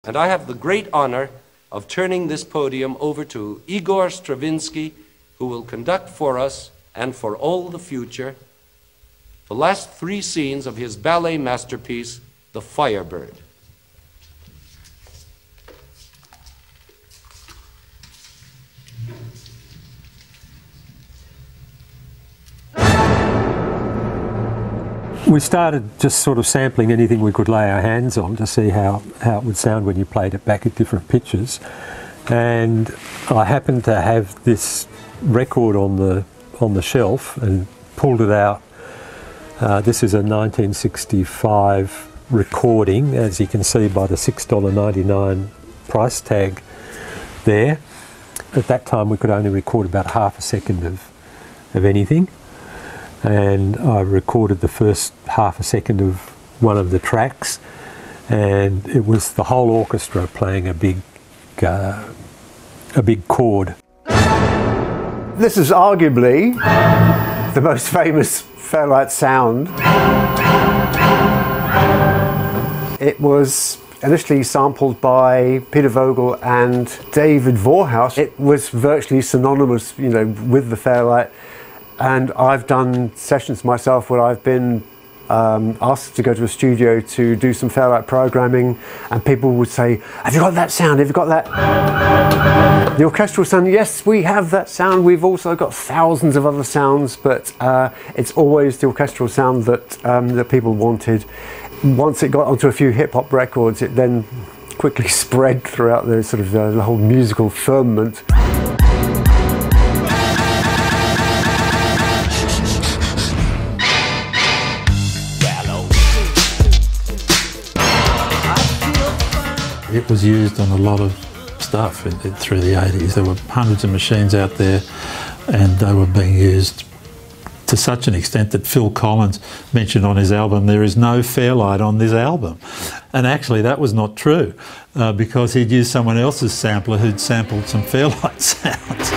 And I have the great honor of turning this podium over to Igor Stravinsky, who will conduct for us and for all the future the last three scenes of his ballet masterpiece, The Firebird. We started just sort of sampling anything we could lay our hands on to see how it would sound when you played it back at different pitches. And I happened to have this record on the shelf and pulled it out. This is a 1965 recording, as you can see by the $6.99 price tag there. At that time we could only record about half a second of anything. And I recorded the first half a second of one of the tracks, and it was the whole orchestra playing a big chord. This is arguably the most famous Fairlights sound. It was initially sampled by Peter Vogel and David Vorhaus. It was virtually synonymous, you know, with the Fairlight. And I've done sessions myself where I've been asked to go to a studio to do some Fairlight programming, and people would say, "Have you got that sound? Have you got that?" The orchestral sound, yes, we have that sound. We've also got thousands of other sounds, but it's always the orchestral sound that people wanted. Once it got onto a few hip-hop records, it then quickly spread throughout the sort of the whole musical firmament. It was used on a lot of stuff through the 80s. There were hundreds of machines out there, and they were being used to such an extent that Phil Collins mentioned on his album, "There is no Fairlight on this album." And actually that was not true, because he'd used someone else's sampler who'd sampled some Fairlight sounds.